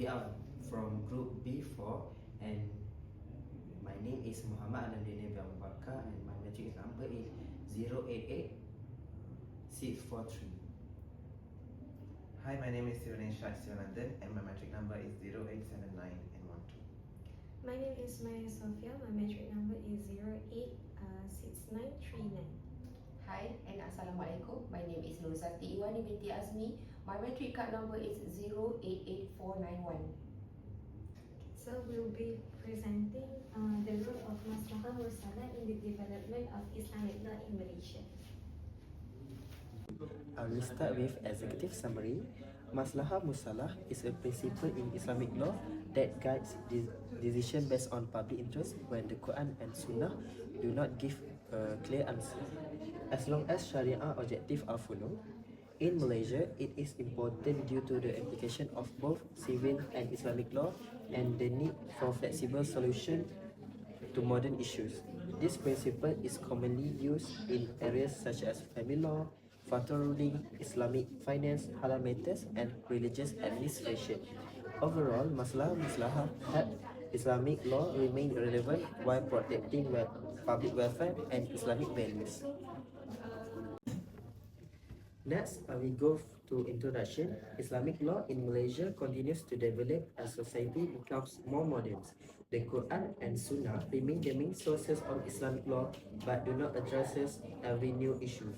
We are from Group B4, and my name is Muhammad Alamdine Bakar, and my matric number is 088643. Hi, my name is Sivanesha Sivanandan and my matric number is 0879N12. My name is Maya Sophia. My matric number is 086939. Hi and Assalamualaikum. My name is Nursati Iwani binti Azmi. My matric card number is 088491. So we'll be presenting the role of Maslahah Mursalah in the development of Islamic law in Malaysia. I will start with executive summary. Maslahah Mursalah is a principle in Islamic law that guides decision based on public interest when the Quran and Sunnah do not give a clear answer. As long as Sharia objectives are followed, in Malaysia, it is important due to the application of both civil and Islamic law and the need for flexible solution to modern issues. This principle is commonly used in areas such as family law, fatwa ruling, Islamic finance, halal matters, and religious administration. Overall, Maslahah help Islamic law remain relevant while protecting public welfare and Islamic values. Next, we go to introduction. Islamic law in Malaysia continues to develop as society becomes more modern. The Quran and Sunnah remain the main sources of Islamic law but do not address every new issue.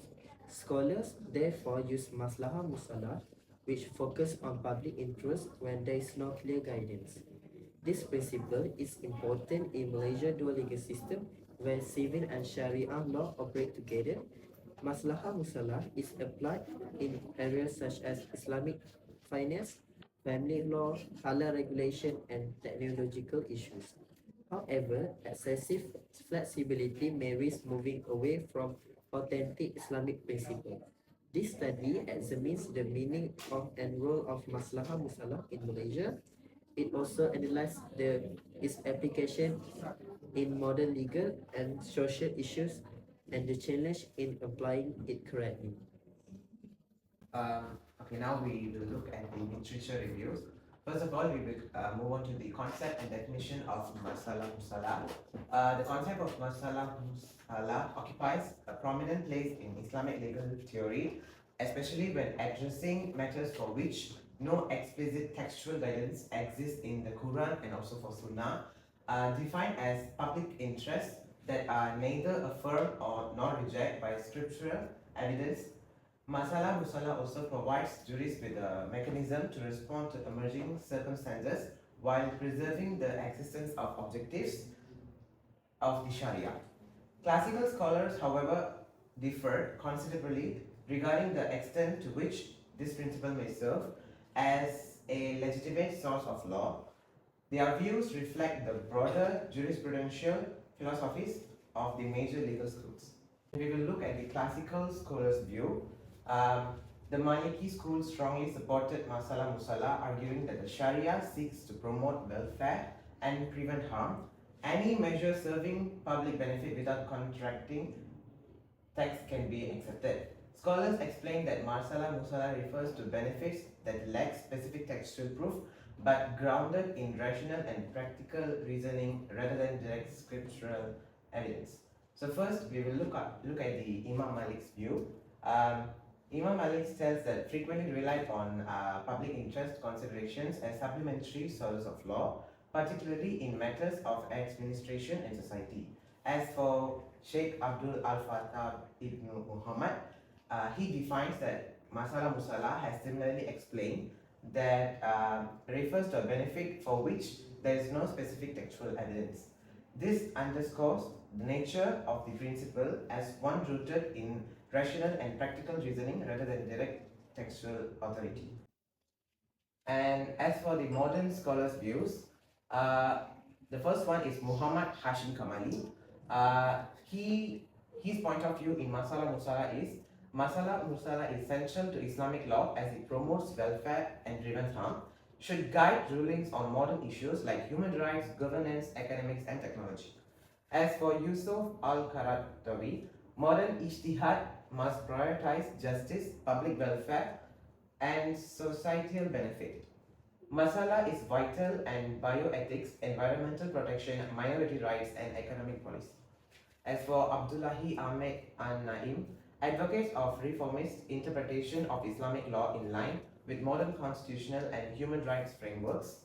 Scholars therefore use Maslahah Mursalah, which focus on public interest when there is no clear guidance. This principle is important in Malaysia's dual legal system where civil and Sharia law operate together. Maslahah Mursalah is applied in areas such as Islamic finance, family law, halal regulation, and technological issues. However, excessive flexibility may risk moving away from authentic Islamic principles. This study examines the meaning of and role of Maslahah Mursalah in Malaysia. It also analyzes its application in modern legal and social issues and the challenge in applying it correctly. Okay, now we will look at the literature reviews. First of all, we will move on to the concept and definition of Maslahah Mursalah. The concept of Maslahah Mursalah occupies a prominent place in Islamic legal theory, especially when addressing matters for which no explicit textual guidance exists in the Quran and also for Sunnah, defined as public interests that are neither affirmed or nor rejected by scriptural evidence. Maslahah Mursalah also provides jurists with a mechanism to respond to emerging circumstances while preserving the existence of objectives of the Sharia. Classical scholars, however, differ considerably regarding the extent to which this principle may serve as a legitimate source of law. Their views reflect the broader jurisprudential philosophies of the major legal schools. We will look at the classical scholars' view. The Maliki school strongly supported Maslahah Mursalah, arguing that the Sharia seeks to promote welfare and prevent harm. Any measure serving public benefit without contracting tax can be accepted. Scholars explain that Maslahah Mursalah refers to benefits that lack specific textual proof but grounded in rational and practical reasoning rather than direct scriptural evidence. So first, we will look at the Imam Malik's view. Imam Malik says that frequently relied on public interest considerations as supplementary sources of law, particularly in matters of administration and society. As for Sheikh Abdul Al-Fattah ibn Muhammad, he defines that Maslahah Mursalah has similarly explained that refers to a benefit for which there is no specific textual evidence. This underscores the nature of the principle as one rooted in rational and practical reasoning rather than direct textual authority. And as for the modern scholars' views, the first one is Muhammad Hashim Kamali. His point of view in Maslahah Mursalah is Maslahah Mursalah is central to Islamic law as it promotes welfare and prevents harm, should guide rulings on modern issues like human rights, governance, academics, and technology. As for Yusuf Al-Qaradawi, modern ijtihad must prioritize justice, public welfare, and societal benefit. Masalah is vital and bioethics, environmental protection, minority rights, and economic policy. As for Abdullahi Ahmed An-Naim, advocates of reformist interpretation of Islamic law in line with modern constitutional and human rights frameworks,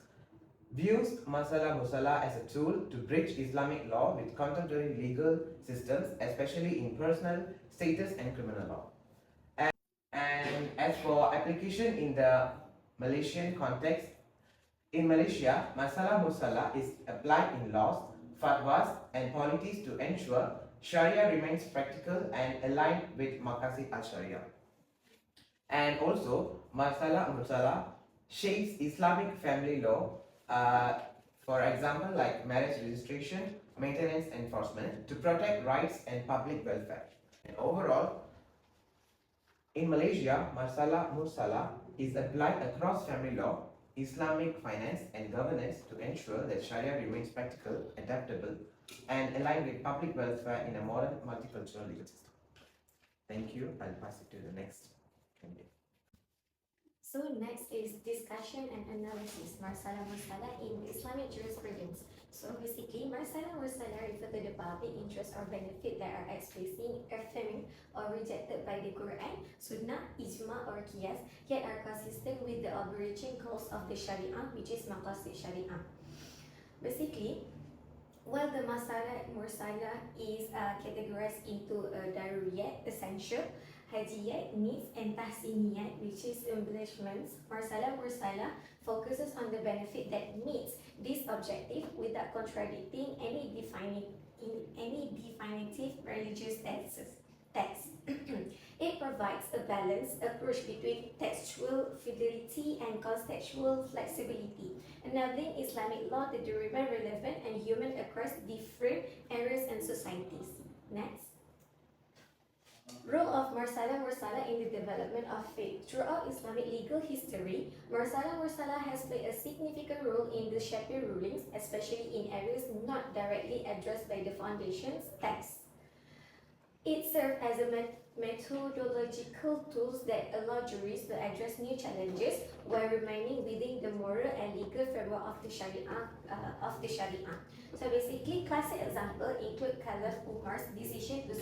views Masalah Mursalah as a tool to bridge Islamic law with contemporary legal systems, especially in personal, status, and criminal law. And as for application in the Malaysian context, in Malaysia, Masalah Mursalah is applied in laws, fatwas, and policies to ensure Sharia remains practical and aligned with Maqasid al-Sharia. And also, Masalah Mursalah shapes Islamic family law, for example, like marriage registration, maintenance enforcement, to protect rights and public welfare. And overall, in Malaysia, Masalah Mursalah is applied across family law, Islamic finance, and governance to ensure that Sharia remains practical, adaptable, and aligned with public welfare in a modern multicultural legal system. Thank you. I'll pass it to the next candidate. So next is discussion and analysis, Mursalah in Islamic jurisprudence. So basically, Mursalah refer to the public interest or benefit that are expressing, affirming, or rejected by the Quran, Sunnah, Ijma, or Qiyas, yet are consistent with the overarching goals of the Sharia, which is Maqasid Sharia. Basically, while the Mursalah is categorized into Daruriyat, essential, Hajiyat, needs, and Tahsiniyat, which is embellishments, Mursalah focuses on the benefit that meets this objective without contradicting any definitive religious texts. It provides a balanced approach between textual fidelity and contextual flexibility, enabling Islamic law to remain relevant and human across different eras and societies. Next. Role of Mursalah in the development of faith. Throughout Islamic legal history, Mursalah has played a significant role in the shaping rulings, especially in areas not directly addressed by the foundation's text. It served as a methodological tools that allow juries to address new challenges while remaining within the moral and legal framework of the Sharia. So basically, classic examples include Caliph Umar's decision to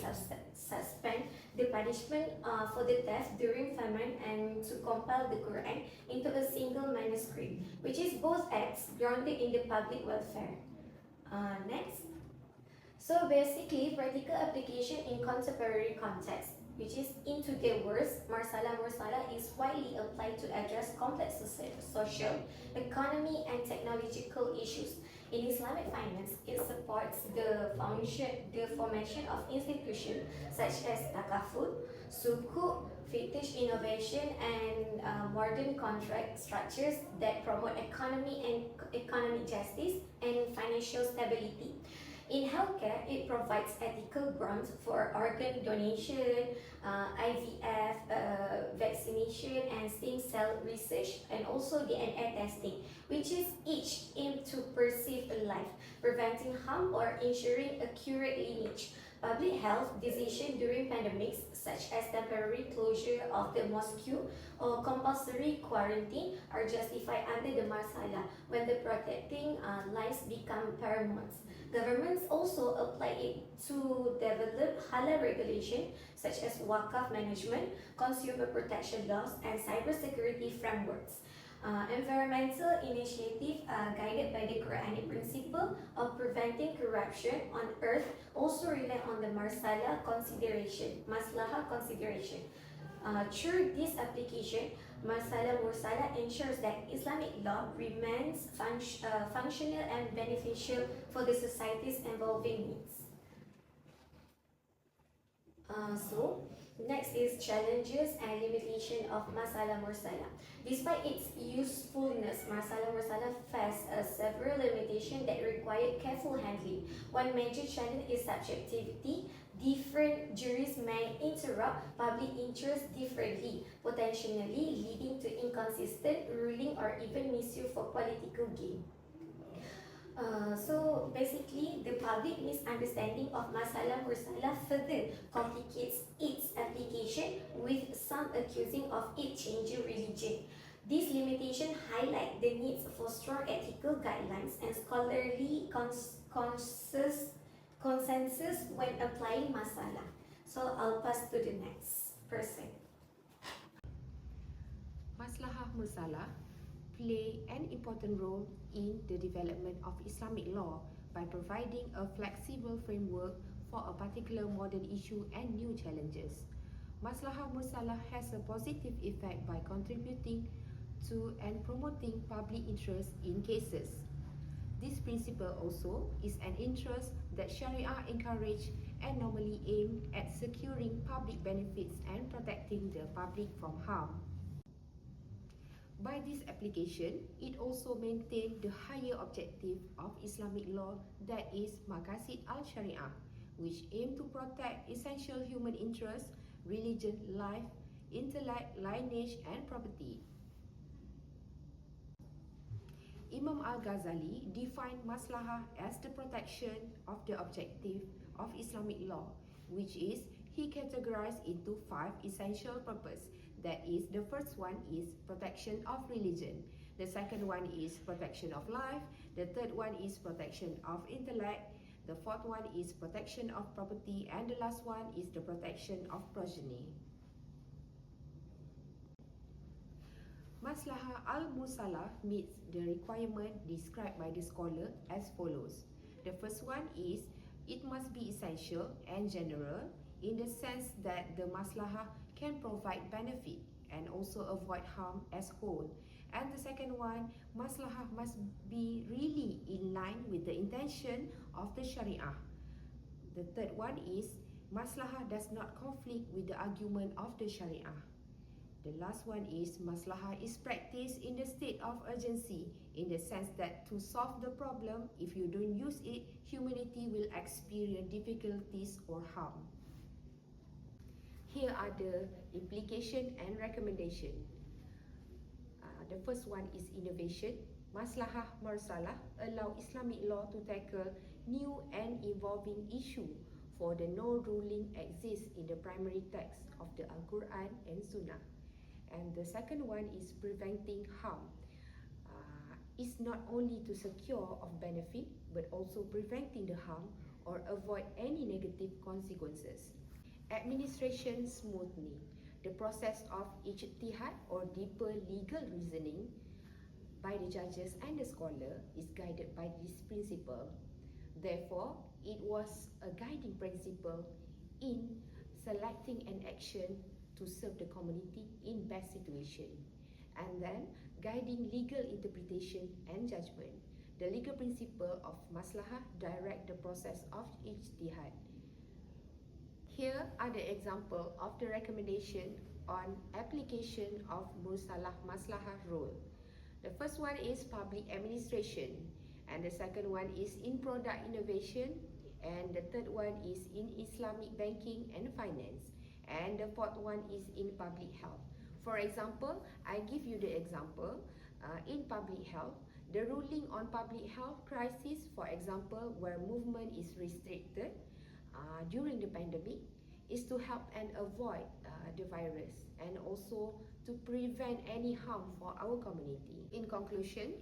suspend the punishment for the theft during famine and to compile the Quran into a single manuscript, which is both acts grounded in the public welfare. Next. So basically, practical application in contemporary context, which is in today's words, Mursalah is widely applied to address complex social, economy, and technological issues. In Islamic finance, it supports the formation of institutions such as takaful, sukuk, fetish innovation, and modern contract structures that promote economy and economic justice and financial stability. In healthcare, it provides ethical grounds for organ donation, IVF, vaccination, and stem cell research, and also DNA testing, which is each aimed to preserve a life, preventing harm or ensuring accurate lineage. Public health decisions during pandemics, such as temporary closure of the mosque or compulsory quarantine, are justified under the Mursalah when the protecting lives become paramount. Governments also apply it to develop halal regulation such as wakaf management, consumer protection laws, and cybersecurity frameworks. Environmental initiatives guided by the Quranic principle of preventing corruption on earth also rely on the Maslahah consideration. Through this application, Mursalah ensures that Islamic law remains functional and beneficial for the society's evolving needs. Next is challenges and limitation of Mursalah. Despite its usefulness, Mursalah faces several limitations that require careful handling. One major challenge is subjectivity. Different juries may interrupt public interest differently, potentially leading to inconsistent ruling or even misuse for political gain. So basically, the public misunderstanding of Mursalah further complicates its application, with some accusing of it changing religion. These limitations highlight the needs for strong ethical guidelines and scholarly consensus when applying masalah. So I'll pass to the next person. Maslahah Mursalah play an important role in the development of Islamic law by providing a flexible framework for a particular modern issue and new challenges. Maslahah Mursalah has a positive effect by contributing to and promoting public interest in cases. This principle also is an interest that Sharia encourage and normally aim at securing public benefits and protecting the public from harm. By this application, it also maintains the higher objective of Islamic law, that is Maqasid al-Sharia, which aim to protect essential human interests, religion, life, intellect, lineage and property. Imam Al-Ghazali defined Maslahah as the protection of the objective of Islamic law, which is he categorized into 5 essential purposes. That is, the first one is protection of religion, the second one is protection of life, the third one is protection of intellect, the fourth one is protection of property, and the last one is the protection of progeny. Maslahah al-Mursalah meets the requirement described by the scholar as follows. The first one is it must be essential and general in the sense that the maslahah can provide benefit and also avoid harm as whole. And the second one, maslahah must be really in line with the intention of the Sharia. The third one is maslahah does not conflict with the argument of the Sharia. The last one is maslahah is practiced in the state of urgency, in the sense that to solve the problem, if you don't use it, humanity will experience difficulties or harm. Here are the implication and recommendation. The first one is innovation. Maslahah Mursalah allow Islamic law to tackle new and evolving issue for the no ruling exists in the primary text of the Al-Quran and Sunnah. And the second one is preventing harm. It's not only to secure of benefit, but also preventing the harm or avoid any negative consequences. Administration smoothly. The process of ijtihad or deeper legal reasoning by the judges and the scholar is guided by this principle. Therefore, it was a guiding principle in selecting an action to serve the community in best situation, and then guiding legal interpretation and judgment. The legal principle of maslahah direct the process of ijtihad. Here are the example of the recommendation on application of Mursalah Maslahah rule. The first one is public administration, and the second one is in product innovation, and the third one is in Islamic banking and finance, and the fourth one is in public health. For example, I give you the example in public health, the ruling on public health crisis, for example, where movement is restricted during the pandemic, is to help and avoid the virus and also to prevent any harm for our community. In conclusion,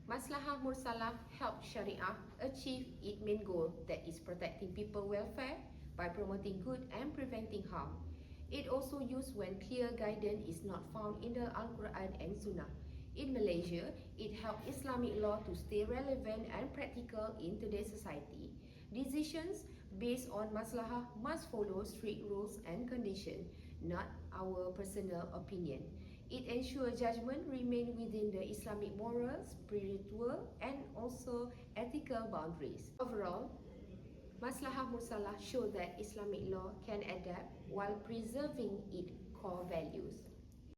Maslahah Mursalah helps Sharia achieve its main goal, that is protecting people welfare by promoting good and preventing harm. It also used when clear guidance is not found in the Al-Quran and Sunnah. In Malaysia, it helped Islamic law to stay relevant and practical in today's society. Decisions based on maslahah must follow strict rules and conditions, not our personal opinion. It ensures judgment remain within the Islamic moral, spiritual, and also ethical boundaries. Overall, Maslahah Mursalah show that Islamic law can adapt while preserving its core values.